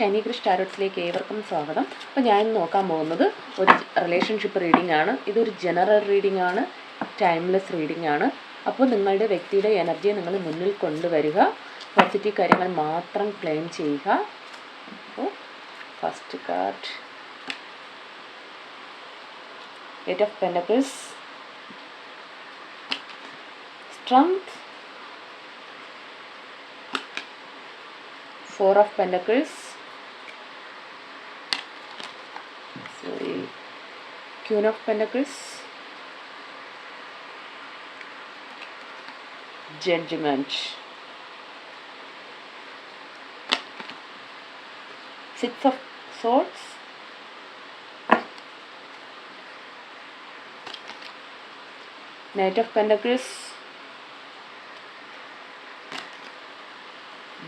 ഷൈനി ക്രിഷ് ടാരോട്സിലേക്ക് ഏവർക്കും സ്വാഗതം. അപ്പോൾ ഞാൻ നോക്കാൻ പോകുന്നത് ഒരു റിലേഷൻഷിപ്പ് റീഡിംഗ് ആണ്. ഇതൊരു ജനറൽ റീഡിംഗ് ആണ്, ടൈംലെസ് റീഡിംഗ് ആണ്. അപ്പോൾ നിങ്ങളുടെ വ്യക്തിയുടെ എനർജിയെ നിങ്ങൾ മുന്നിൽ കൊണ്ടുവരിക, പോസിറ്റീവ് കാര്യങ്ങൾ മാത്രം ക്ലെയിം ചെയ്യുക. അപ്പോൾ first card, eight of pentacles, strength, Four of Pentacles, Queen of Pentacles, Judgment, Six of Swords, Knight of Pentacles,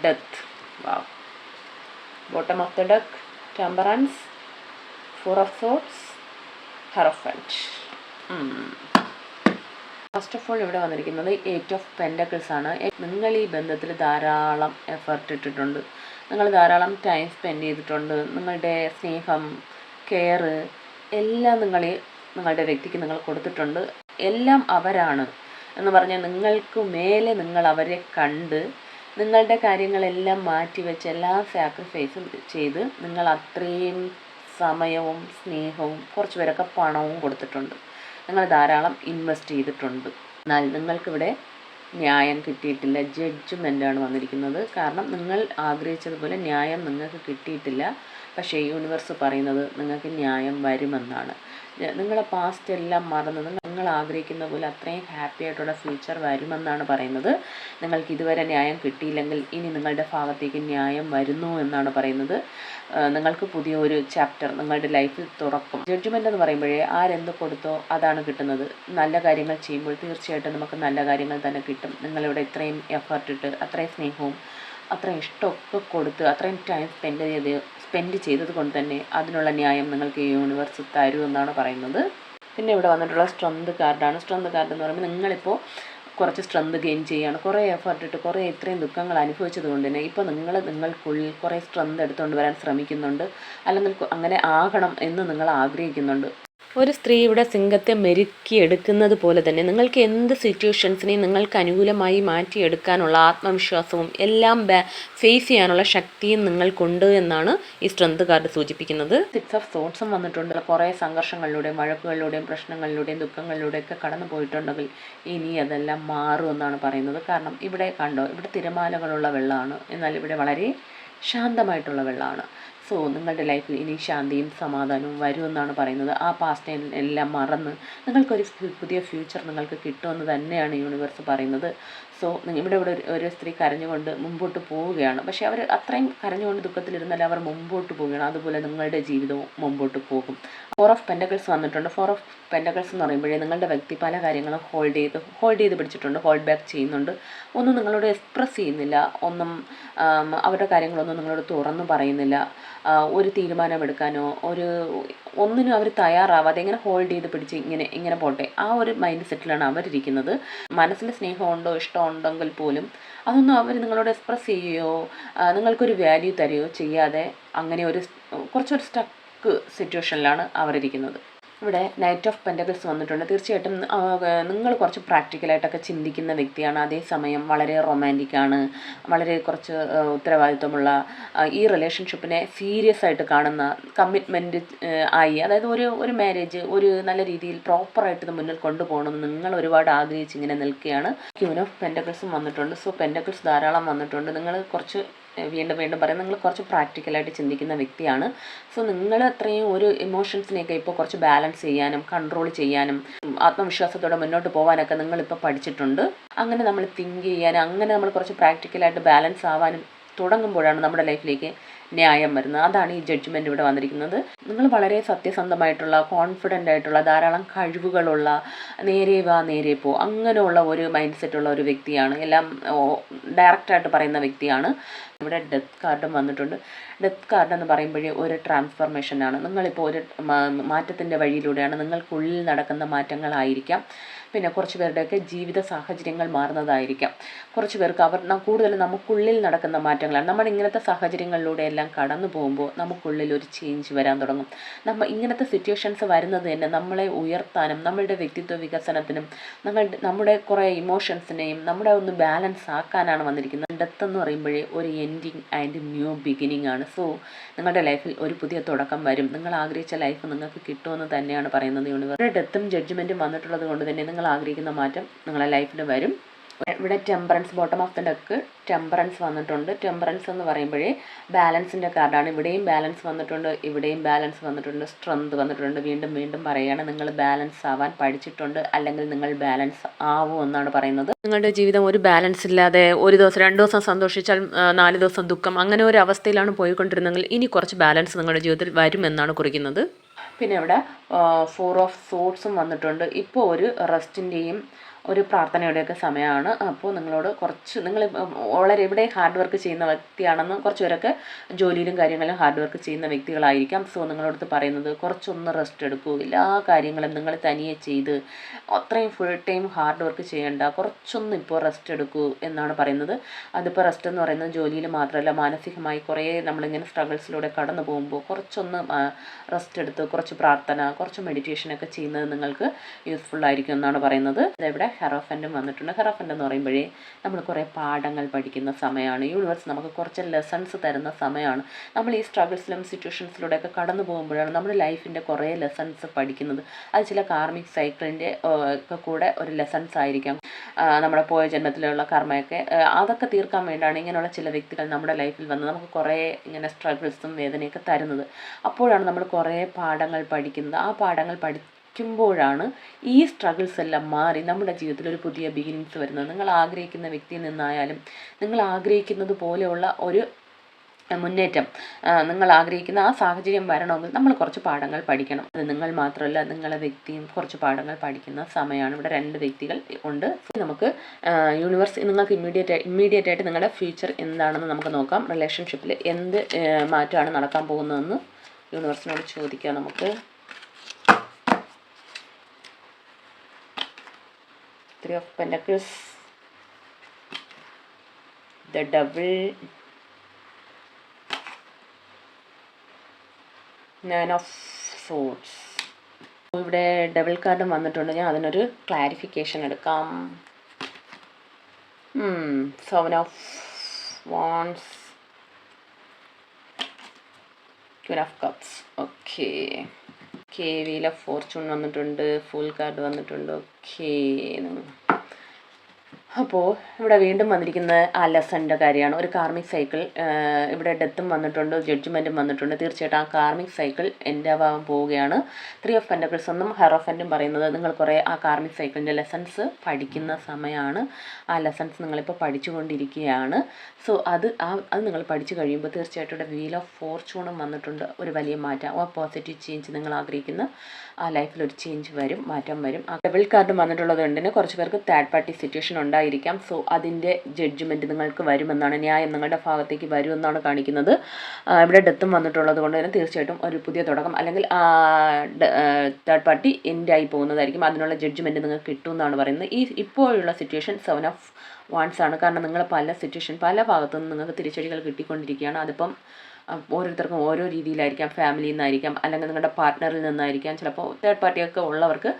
Death. Wow. Bottom of the deck, Temperance, Four of Swords, Hierophant. First of all ഇവിടെ വന്നിരിക്കുന്നത് eight of pentacles ആണ്. നിങ്ങൾ ഈ ബന്ധത്തിൽ ധാരാളം effort ഇട്ടിട്ടുണ്ട്, നിങ്ങൾ ധാരാളം ടൈം സ്പെൻഡ് ചെയ്തിട്ടുണ്ട്. നിങ്ങളുടെ സ്നേഹം, കെയർ എല്ലാം നിങ്ങളുടെ വ്യക്തിക്ക് നിങ്ങൾ കൊടുത്തിട്ടുണ്ട്. എല്ലാം അവരാണ് എന്ന് പറഞ്ഞാൽ നിങ്ങൾക്ക് മേലെ നിങ്ങൾ അവരെ കണ്ട് നിങ്ങളുടെ കാര്യങ്ങളെല്ലാം മാറ്റിവെച്ച് എല്ലാ സാക്രിഫൈസും ചെയ്ത് നിങ്ങൾ അത്രയും സമയവും സ്നേഹവും കുറച്ച് പേരൊക്കെ പണവും കൊടുത്തിട്ടുണ്ട്. നിങ്ങൾ ധാരാളം ഇൻവെസ്റ്റ് ചെയ്തിട്ടുണ്ട്. എന്നാൽ നിങ്ങൾക്കിവിടെ ന്യായം കിട്ടിയിട്ടില്ല. ജഡ്ജ്മെൻ്റാണ് വന്നിരിക്കുന്നത്. കാരണം നിങ്ങൾ ആഗ്രഹിച്ചതുപോലെ ന്യായം നിങ്ങൾക്ക് കിട്ടിയിട്ടില്ല. പക്ഷേ യൂണിവേഴ്സ് പറയുന്നത് നിങ്ങൾക്ക് ന്യായം വരുമെന്നാണ്. നിങ്ങളെ പാസ്റ്റ് എല്ലാം മറന്ന് നിങ്ങൾ ആഗ്രഹിക്കുന്ന പോലെ അത്രയും ഹാപ്പി ആയിട്ടുള്ള ഫ്യൂച്ചർ വരുമെന്നാണ് പറയുന്നത്. നിങ്ങൾക്ക് ഇതുവരെ ന്യായം കിട്ടിയില്ലെങ്കിൽ ഇനി നിങ്ങളുടെ ഭാഗത്തേക്ക് ന്യായം വരുന്നു എന്നാണ് പറയുന്നത്. നിങ്ങൾക്ക് പുതിയ ഒരു ചാപ്റ്റർ നിങ്ങളുടെ ലൈഫിൽ തുറക്കും. ജഡ്ജ്മെൻ്റ് എന്ന് പറയുമ്പോഴേ ആരെന്ത് കൊടുത്തോ അതാണ് കിട്ടുന്നത്. നല്ല കാര്യങ്ങൾ ചെയ്യുമ്പോൾ തീർച്ചയായിട്ടും നമുക്ക് നല്ല കാര്യങ്ങൾ തന്നെ കിട്ടും. നിങ്ങളിവിടെ ഇത്രയും എഫർട്ട് ഇട്ട് അത്രയും സ്നേഹവും അത്രയും ഇഷ്ടമൊക്കെ കൊടുത്ത് അത്രയും ടൈം സ്പെൻഡ് ചെയ്തത് കൊണ്ട് തന്നെ അതിനുള്ള ന്യായം നിങ്ങൾക്ക് ഈ യൂണിവേഴ്സ് തരുമെന്നാണ് പറയുന്നത്. പിന്നെ ഇവിടെ വന്നിട്ടുള്ള സ്ട്രെങ്ത് കാർഡാണ്. സ്ട്രെങ്ത് കാർഡ് എന്ന് പറയുമ്പോൾ നിങ്ങളിപ്പോൾ കുറച്ച് സ്ട്രെങ്ത് ഗെയിൻ ചെയ്യുകയാണ്. കുറേ എഫർട്ട് ഇട്ട് കുറേ ഇത്രയും ദുഃഖങ്ങൾ അനുഭവിച്ചത് കൊണ്ട് തന്നെ ഇപ്പോൾ നിങ്ങൾക്കുള്ളിൽ കുറേ സ്ട്രെങ്ത് എടുത്തുകൊണ്ട് വരാൻ ശ്രമിക്കുന്നുണ്ട്. അല്ലെങ്കിൽ അങ്ങനെ ആകണം എന്ന് നിങ്ങൾ ആഗ്രഹിക്കുന്നുണ്ട്. ഒരു സ്ത്രീ ഇവിടെ സിംഹത്തെ മെരുക്കിയെടുക്കുന്നത് പോലെ തന്നെ നിങ്ങൾക്ക് എന്ത് സിറ്റുവേഷൻസിനെയും നിങ്ങൾക്ക് അനുകൂലമായി മാറ്റിയെടുക്കാനുള്ള ആത്മവിശ്വാസവും എല്ലാം ഫേസ് ചെയ്യാനുള്ള ശക്തിയും നിങ്ങൾക്കുണ്ട് എന്നാണ് ഈ സ്ട്രെങ്ത് കാർഡ് സൂചിപ്പിക്കുന്നത്. സിക്സ് ഓഫ് സോർട്സും വന്നിട്ടുണ്ട്. കുറേ സംഘർഷങ്ങളിലൂടെയും വഴക്കുകളിലൂടെയും പ്രശ്നങ്ങളിലൂടെയും ദുഃഖങ്ങളിലൂടെയൊക്കെ കടന്നു പോയിട്ടുണ്ടെങ്കിൽ ഇനി അതെല്ലാം മാറും എന്നാണ് പറയുന്നത്. കാരണം ഇവിടെ കണ്ടോ, ഇവിടെ തിരമാലകളുള്ള വെള്ളമാണ്, എന്നാൽ ഇവിടെ വളരെ ശാന്തമായിട്ടുള്ള വെള്ളമാണ്. സോ നിങ്ങളുടെ ലൈഫിൽ ഇനി ശാന്തിയും സമാധാനവും വരുമെന്നാണ് പറയുന്നത്. ആ പാസ്റ്റ് എല്ലാം മറന്ന് നിങ്ങൾക്കൊരു പുതിയ ഫ്യൂച്ചർ നിങ്ങൾക്ക് കിട്ടുമെന്ന് തന്നെയാണ് യൂണിവേഴ്സ് പറയുന്നത്. സോ ഇവിടെ ഒരു സ്ത്രീ കരഞ്ഞുകൊണ്ട് മുമ്പോട്ട് പോവുകയാണ്. പക്ഷേ അവർ അത്രയും കരഞ്ഞുകൊണ്ട് ദുഃഖത്തിലിരുന്നാൽ അവർ മുമ്പോട്ട് പോവുകയാണ്. അതുപോലെ നിങ്ങളുടെ ജീവിതവും മുമ്പോട്ട് പോകും. ഫോർ ഓഫ് പെൻറ്റക്കിൾസ് വന്നിട്ടുണ്ട്. ഫോർ ഓഫ് പെൻറ്റക്കിൾസ് എന്ന് പറയുമ്പോഴേ നിങ്ങളുടെ വ്യക്തി പല കാര്യങ്ങളും ഹോൾഡ് ചെയ്ത് പിടിച്ചിട്ടുണ്ട്, ഹോൾഡ് ബാക്ക് ചെയ്യുന്നുണ്ട്. ഒന്നും നിങ്ങളോട് എക്സ്പ്രസ് ചെയ്യുന്നില്ല, ഒന്നും അവരുടെ കാര്യങ്ങളൊന്നും നിങ്ങളോട് തുറന്നു പറയുന്നില്ല. ഒരു തീരുമാനമെടുക്കാനോ ഒന്നിനും അവർ തയ്യാറാവാതെ ഇങ്ങനെ ഹോൾഡ് ചെയ്ത് പിടിച്ച് ഇങ്ങനെ പോട്ടെ, ആ ഒരു മൈൻഡ് സെറ്റിലാണ് അവരിരിക്കുന്നത്. മനസ്സിൽ സ്നേഹമുണ്ടോ ഇഷ്ടമുണ്ടെങ്കിൽ പോലും അതൊന്നും അവർ നിങ്ങളോട് എക്സ്പ്രസ് ചെയ്യുകയോ നിങ്ങൾക്കൊരു വാല്യൂ തരികയോ ചെയ്യാതെ അങ്ങനെ കുറച്ചൊരു സ്റ്റക്ക് സിറ്റുവേഷനിലാണ് അവരിരിക്കുന്നത്. ഇവിടെ നൈറ്റ് ഓഫ് പെൻറ്റക്കിൾസ് വന്നിട്ടുണ്ട്. തീർച്ചയായിട്ടും നിങ്ങൾ കുറച്ച് പ്രാക്ടിക്കലായിട്ടൊക്കെ ചിന്തിക്കുന്ന വ്യക്തിയാണ്. അതേസമയം വളരെ റൊമാൻറ്റിക്കാണ്, വളരെ കുറച്ച് ഉത്തരവാദിത്വമുള്ള, ഈ റിലേഷൻഷിപ്പിനെ സീരിയസ് ആയിട്ട് കാണുന്ന, കമ്മിറ്റ്മെൻറ്റ് ആയി, അതായത് ഒരു മാരേജ് ഒരു നല്ല രീതിയിൽ പ്രോപ്പറായിട്ട് ഇത് മുന്നിൽ കൊണ്ടുപോകണമെന്ന് നിങ്ങൾ ഒരുപാട് ആഗ്രഹിച്ച് ഇങ്ങനെ നിൽക്കുകയാണ്. ക്യൂൻ ഓഫ് പെൻറ്റക്കിൾസും വന്നിട്ടുണ്ട്. സോ പെൻറ്റക്കിൾസ് ധാരാളം വന്നിട്ടുണ്ട്. നിങ്ങൾ കുറച്ച് വീണ്ടും പറയാം, നിങ്ങൾ കുറച്ച് പ്രാക്ടിക്കലായിട്ട് ചിന്തിക്കുന്ന വ്യക്തിയാണ്. സോ നിങ്ങൾ അത്രയും ഒരു ഇമോഷൻസിനെയൊക്കെ ഇപ്പോൾ കുറച്ച് ബാലൻസ് ചെയ്യാനും കൺട്രോൾ ചെയ്യാനും ആത്മവിശ്വാസത്തോടെ മുന്നോട്ട് പോകാനൊക്കെ നിങ്ങളിപ്പോൾ പഠിച്ചിട്ടുണ്ട്. അങ്ങനെ നമ്മൾ തിങ്ക് ചെയ്യാനും അങ്ങനെ നമ്മൾ കുറച്ച് പ്രാക്ടിക്കലായിട്ട് ബാലൻസ് ആവാനും തുടങ്ങുമ്പോഴാണ് നമ്മുടെ ലൈഫിലേക്ക് ന്യായം വരുന്നത്. അതാണ് ഈ ജഡ്ജ്മെൻ്റ് ഇവിടെ വന്നിരിക്കുന്നത്. നിങ്ങൾ വളരെ സത്യസന്ധമായിട്ടുള്ള, കോൺഫിഡൻ്റ് ആയിട്ടുള്ള, ധാരാളം കഴിവുകളുള്ള, നേരെ പോ അങ്ങനെയുള്ള ഒരു മൈൻഡ് സെറ്റുള്ള ഒരു വ്യക്തിയാണ്. എല്ലാം ഡയറക്റ്റായിട്ട് പറയുന്ന വ്യക്തിയാണ്. ഇവിടെ ഡെത്ത് കാർഡും വന്നിട്ടുണ്ട്. ഡെത്ത് കാർഡ് എന്ന് പറയുമ്പോഴേ ഒരു ട്രാൻസ്ഫർമേഷനാണ്. നിങ്ങളിപ്പോൾ ഒരു മാറ്റത്തിൻ്റെ വഴിയിലൂടെയാണ്, നിങ്ങൾക്കുള്ളിൽ നടക്കുന്ന മാറ്റങ്ങളായിരിക്കാം. പിന്നെ കുറച്ച് പേരുടെയൊക്കെ ജീവിത സാഹചര്യങ്ങൾ മാറുന്നതായിരിക്കാം. കുറച്ച് പേർക്ക് കൂടുതലും നമുക്കുള്ളിൽ നടക്കുന്ന മാറ്റങ്ങളാണ്. നമ്മൾ ഇങ്ങനത്തെ സാഹചര്യങ്ങളിലൂടെ എല്ലാം കടന്നു പോകുമ്പോൾ നമുക്കുള്ളിൽ ഒരു ചേഞ്ച് വരാൻ തുടങ്ങും. ഇങ്ങനത്തെ സിറ്റുവേഷൻസ് വരുന്നത് തന്നെ നമ്മളെ ഉയർത്താനും നമ്മളുടെ വ്യക്തിത്വ വികസനത്തിനും നമ്മുടെ കുറേ ഇമോഷൻസിനെയും നമ്മുടെ ഒന്ന് ബാലൻസ് ആക്കാനാണ് വന്നിരിക്കുന്നത്. ഡെത്ത് എന്ന് പറയുമ്പോഴേ ഒരു എൻഡിങ് ആൻഡ് ന്യൂ ബിഗിനിങ് ആണ്. സോ നിങ്ങളുടെ ലൈഫിൽ ഒരു പുതിയ തുടക്കം വരും. നിങ്ങൾ ആഗ്രഹിച്ച ലൈഫ് നിങ്ങൾക്ക് കിട്ടുമെന്ന് തന്നെയാണ് പറയുന്നത് യൂണിവേഴ്സ്. ഡെത്തും ജഡ്ജ്മെൻറ്റും വന്നിട്ടുള്ളത് കൊണ്ട് തന്നെ നിങ്ങൾ ആഗ്രഹിക്കുന്ന മാറ്റം നിങ്ങളുടെ ലൈഫിൽ വരും. ഇവിടെ temperance, bottom of the deck temperance വന്നിട്ടുണ്ട്. ടെമ്പറൻസ് എന്ന് പറയുമ്പോഴേ ബാലൻസിൻ്റെ കാർഡാണ്. ഇവിടെയും ബാലൻസ് വന്നിട്ടുണ്ട്, ഇവിടെയും ബാലൻസ് വന്നിട്ടുണ്ട്, സ്ട്രെങ്ത് വന്നിട്ടുണ്ട്. വീണ്ടും വീണ്ടും പറയുകയാണ്, നിങ്ങൾ ബാലൻസ് ആവാൻ പഠിച്ചിട്ടുണ്ട്, അല്ലെങ്കിൽ നിങ്ങൾ ബാലൻസ് ആവും എന്നാണ് പറയുന്നത്. നിങ്ങളുടെ ജീവിതം ഒരു ബാലൻസ് ഇല്ലാതെ ഒരു ദിവസം 2 ദിവസം സന്തോഷിച്ചാൽ 4 ദിവസം ദുഃഖം, അങ്ങനെ ഒരു അവസ്ഥയിലാണ് പോയിക്കൊണ്ടിരുന്നെങ്കിൽ ഇനി കുറച്ച് ബാലൻസ് നിങ്ങളുടെ ജീവിതത്തിൽ വരുമെന്നാണ് കുറിക്കുന്നത്. പിന്നെ ഇവിടെ 4 ഓഫ് സോർട്സും വന്നിട്ടുണ്ട്. ഇപ്പോൾ ഒരു റെസ്റ്റിൻ്റെയും ഒരു പ്രാർത്ഥനയുടെയൊക്കെ സമയമാണ്. അപ്പോൾ നിങ്ങൾ വളരെ ഇവിടെ ഹാർഡ് വർക്ക് ചെയ്യുന്ന വ്യക്തിയാണെന്ന് കുറച്ച് പേരൊക്കെ ജോലിയിലും കാര്യങ്ങളിലും ഹാർഡ് വർക്ക് ചെയ്യുന്ന വ്യക്തികളായിരിക്കാം. സോ നിങ്ങളടുത്ത് പറയുന്നത് കുറച്ചൊന്ന് റെസ്റ്റ് എടുക്കൂ. എല്ലാ കാര്യങ്ങളും നിങ്ങൾ തനിയെ ചെയ്ത് അത്രയും ഫുൾ ടൈം ഹാർഡ് വർക്ക് ചെയ്യേണ്ട, കുറച്ചൊന്ന് ഇപ്പോൾ റെസ്റ്റ് എടുക്കൂ എന്നാണ് പറയുന്നത്. അതിപ്പോൾ റെസ്റ്റ് എന്ന് പറയുന്നത് ജോലിയിൽ മാത്രമല്ല, മാനസികമായി കുറേ നമ്മളിങ്ങനെ സ്ട്രഗിൾസിലൂടെ കടന്നു പോകുമ്പോൾ കുറച്ചൊന്ന് റെസ്റ്റ് എടുത്ത് കുറച്ച് പ്രാർത്ഥന, കുറച്ച് മെഡിറ്റേഷനൊക്കെ ചെയ്യുന്നത് നിങ്ങൾക്ക് യൂസ്ഫുൾ ആയിരിക്കും എന്നാണ് പറയുന്നത്. ഇവിടെ ഹെറോഫൻറ്റും വന്നിട്ടുണ്ട്. ഹെറോഫൻറ്റ് എന്ന് പറയുമ്പോഴേ നമ്മൾ കുറേ പാഠങ്ങൾ പഠിക്കുന്ന സമയമാണ്. യൂണിവേഴ്സ് നമുക്ക് കുറച്ച് ലെസൺസ് തരുന്ന സമയമാണ്. നമ്മൾ ഈ സ്ട്രഗിൾസിലും സിറ്റുവേഷൻസിലൂടെയൊക്കെ കടന്നു പോകുമ്പോഴാണ് നമ്മുടെ ലൈഫിൻ്റെ കുറേ ലെസൺസ് പഠിക്കുന്നത്. അത് ചില കാർമിക് സൈക്കിളിൻ്റെ ഒക്കെ കൂടെ ഒരു ലെസൺസ് ആയിരിക്കാം. നമ്മുടെ പോയ ജന്മത്തിലുള്ള കർമ്മയൊക്കെ അതൊക്കെ തീർക്കാൻ വേണ്ടിയാണ് ഇങ്ങനെയുള്ള ചില വ്യക്തികൾ നമ്മുടെ ലൈഫിൽ വന്ന് നമുക്ക് കുറേ ഇങ്ങനെ സ്ട്രഗിൾസും വേദനയൊക്കെ തരുന്നത്. അപ്പോഴാണ് നമ്മൾ കുറേ പാഠങ്ങൾ പഠിക്കുന്നത്. ആ പാഠങ്ങൾ ക്കുമ്പോഴാണ് ഈ സ്ട്രഗിൾസ് എല്ലാം മാറി നമ്മുടെ ജീവിതത്തിൽ ഒരു പുതിയ ബിഗിനിങ്സ് വരുന്നത്. നിങ്ങൾ ആഗ്രഹിക്കുന്ന വ്യക്തിയിൽ നിന്നായാലും നിങ്ങൾ ആഗ്രഹിക്കുന്നത് പോലെയുള്ള ഒരു മുന്നേറ്റം, നിങ്ങൾ ആഗ്രഹിക്കുന്ന ആ സാഹചര്യം വരണമെങ്കിൽ നമ്മൾ കുറച്ച് പാഠങ്ങൾ പഠിക്കണം. അത് നിങ്ങൾ മാത്രമല്ല, നിങ്ങളെ വ്യക്തിയും കുറച്ച് പാഠങ്ങൾ പഠിക്കുന്ന സമയമാണ്. ഇവിടെ 2 വ്യക്തികൾ ഉണ്ട്. നമുക്ക് യൂണിവേഴ്സ് നിങ്ങൾക്ക് ഇമ്മീഡിയറ്റ് ആയിട്ട് നിങ്ങളുടെ ഫ്യൂച്ചർ എന്താണെന്ന് നമുക്ക് നോക്കാം. റിലേഷൻഷിപ്പിൽ എന്ത് മാറ്റമാണ് നടക്കാൻ പോകുന്നതെന്ന് യൂണിവേഴ്സിനോട് ചോദിക്കാം നമുക്ക്. 3 of Pentacles, the Devil, 9 of Swords. ഇവിടെ ഡബിൾ കാർഡും വന്നിട്ടുണ്ട്. ഞാൻ അതിനൊരു ക്ലാരിഫിക്കേഷൻ എടുക്കാം. 7 of Wands, Queen of Cups. Okay, wheel of Fortune വന്നിട്ടുണ്ട്, ഫുൾ കാർഡ് വന്നിട്ടുണ്ട്. ഓക്കെ, അപ്പോൾ ഇവിടെ വീണ്ടും വന്നിരിക്കുന്ന ആ ലെസൻ്റെ കാര്യമാണ്. ഒരു കാർമിക് സൈക്കിൾ, ഇവിടെ ഡെത്തും വന്നിട്ടുണ്ട്, ജഡ്ജ്മെൻറ്റും വന്നിട്ടുണ്ട്. തീർച്ചയായിട്ടും ആ കാർമിക് സൈക്കിൾ എൻ്റെ ആവാൻ പോവുകയാണ്. 3 ഓഫ് പെൻറ്റക്കിൾസ് എന്നും ഹെറോഫൻറ്റും പറയുന്നത് നിങ്ങൾ കുറേ ആ കാർമിക് സൈക്കിളിൻ്റെ ലെസൺസ് പഠിക്കുന്ന സമയമാണ്. ആ ലെസൺസ് നിങ്ങളിപ്പോൾ പഠിച്ചുകൊണ്ടിരിക്കുകയാണ്. സോ അത് നിങ്ങൾ പഠിച്ചു കഴിയുമ്പോൾ തീർച്ചയായിട്ടും ഇവിടെ വീൽ ഓഫ് ഫോർച്യൂണും വന്നിട്ടുണ്ട്. ഒരു വലിയ മാറ്റം, ആ പോസിറ്റീവ് ചേഞ്ച് നിങ്ങൾ ആഗ്രഹിക്കുന്ന ആ ലൈഫിൽ ഒരു ചേഞ്ച് വരും, മാറ്റം വരും. ആ ഡബിൾ കാർഡ് വന്നിട്ടുള്ളത് കൊണ്ട് തന്നെ കുറച്ച് പേർക്ക് തേർഡ് പാർട്ടി സിറ്റുവേഷൻ ഉണ്ടായിരിക്കാം. സോ അതിൻ്റെ ജഡ്ജ്മെൻറ്റ് നിങ്ങൾക്ക് വരുമെന്നാണ്, ന്യായം നിങ്ങളുടെ ഭാഗത്തേക്ക് വരുമെന്നാണ് കാണിക്കുന്നത്. ഇവിടെ ഡെത്തും വന്നിട്ടുള്ളത് കൊണ്ട് തന്നെ തീർച്ചയായിട്ടും ഒരു പുതിയ തുടക്കം, അല്ലെങ്കിൽ തേർഡ് പാർട്ടി എൻഡായി പോകുന്നതായിരിക്കും. അതിനുള്ള ജഡ്ജ്മെൻറ്റ് നിങ്ങൾക്ക് കിട്ടുമെന്നാണ് പറയുന്നത്. ഇപ്പോഴുള്ള സിറ്റുവേഷൻ 7 ഓഫ് വാൺസ് ആണ്. കാരണം നിങ്ങൾ പല ഭാഗത്തു നിന്ന് നിങ്ങൾക്ക് തിരിച്ചടികൾ കിട്ടിക്കൊണ്ടിരിക്കുകയാണ്. അതിപ്പം ഓരോരുത്തർക്കും ഓരോ രീതിയിലായിരിക്കാം. ഫാമിലിയിൽ നിന്നായിരിക്കാം, അല്ലെങ്കിൽ നിങ്ങളുടെ പാർട്ട്ണറിൽ നിന്നായിരിക്കാം. ചിലപ്പോൾ തേർഡ് പാർട്ടിയൊക്കെ ഉള്ളവർക്ക്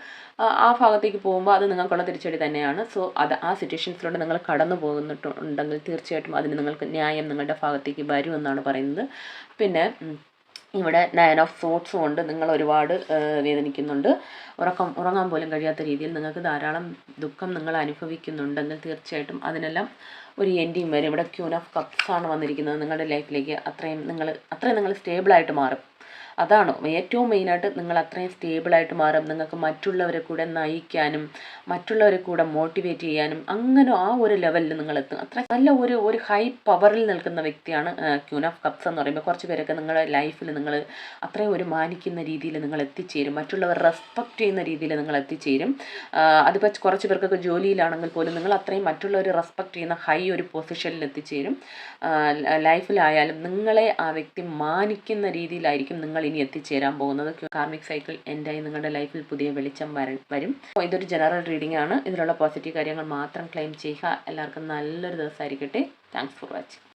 ആ ഭാഗത്തേക്ക് പോകുമ്പോൾ അത് നിങ്ങൾക്കുള്ള തിരിച്ചടി തന്നെയാണ്. സോ ആ സിറ്റുവേഷൻസിലൂടെ നിങ്ങൾ കടന്നു പോകുന്നുണ്ടെങ്കിൽ തീർച്ചയായിട്ടും അതിന് നിങ്ങൾക്ക് ന്യായം നിങ്ങളുടെ ഭാഗത്തേക്ക് വരുമെന്നാണ് പറയുന്നത്. പിന്നെ ഇവിടെ 9 ഓഫ് സോർട്സും കൊണ്ട് നിങ്ങൾ ഒരുപാട് വേദനിക്കുന്നുണ്ട്. ഉറങ്ങാൻ പോലും കഴിയാത്ത രീതിയിൽ നിങ്ങൾക്ക് ധാരാളം ദുഃഖം നിങ്ങൾ അനുഭവിക്കുന്നുണ്ടെങ്കിൽ തീർച്ചയായിട്ടും അതിനെല്ലാം ഒരു എൻഡിങ് വരും. ഇവിടെ ക്യൂൻ ഓഫ് കപ്സ് ആണ് വന്നിരിക്കുന്നത്. നിങ്ങളുടെ ലൈഫിലേക്ക് അത്രയും നിങ്ങൾ സ്റ്റേബിളായിട്ട് മാറും. അതാണ് ഏറ്റവും മെയിനായിട്ട്. നിങ്ങൾ അത്രയും സ്റ്റേബിളായിട്ട് മാറും. നിങ്ങൾക്ക് മറ്റുള്ളവരെ കൂടെ നയിക്കാനും മറ്റുള്ളവരെ കൂടെ മോട്ടിവേറ്റ് ചെയ്യാനും അങ്ങനെ ആ ഒരു ലെവലിൽ നിങ്ങൾ എത്തും. അത്ര നല്ല ഒരു ഹൈ പവറിൽ നിൽക്കുന്ന വ്യക്തിയാണ് ക്യൂൻ ഓഫ് കപ്സ് എന്ന് പറയുമ്പോൾ. കുറച്ച് പേരൊക്കെ നിങ്ങളുടെ ലൈഫിൽ നിങ്ങൾ അത്രയും ഒരു മാനിക്കുന്ന രീതിയിൽ നിങ്ങൾ എത്തിച്ചേരും. മറ്റുള്ളവർ റെസ്പെക്റ്റ് ചെയ്യുന്ന രീതിയിൽ നിങ്ങൾ എത്തിച്ചേരും. അതിപ്പോൾ കുറച്ച് പേർക്കൊക്കെ ജോലിയിലാണെങ്കിൽ പോലും നിങ്ങൾ അത്രയും മറ്റുള്ളവർ റെസ്പെക്റ്റ് ചെയ്യുന്ന ഹൈ ഒരു പൊസിഷനിൽ എത്തിച്ചേരും. ലൈഫിലായാലും നിങ്ങളെ ആ വ്യക്തി മാനിക്കുന്ന രീതിയിലായിരിക്കും നിങ്ങൾ ഇനി എത്തിച്ചേരാൻ പോകുന്നത്. കാർമിക് സൈക്കിൾ എൻഡായി നിങ്ങളുടെ ലൈഫിൽ പുതിയ വെളിച്ചം വരും. ഇതൊരു ജനറൽ റീഡിംഗ് ആണ്. ഇതിലുള്ള പോസിറ്റീവ് കാര്യങ്ങൾ മാത്രം ക്ലെയിം ചെയ്യുക. എല്ലാവർക്കും നല്ലൊരു ദിവസമായിരിക്കട്ടെ. Thanks for watching.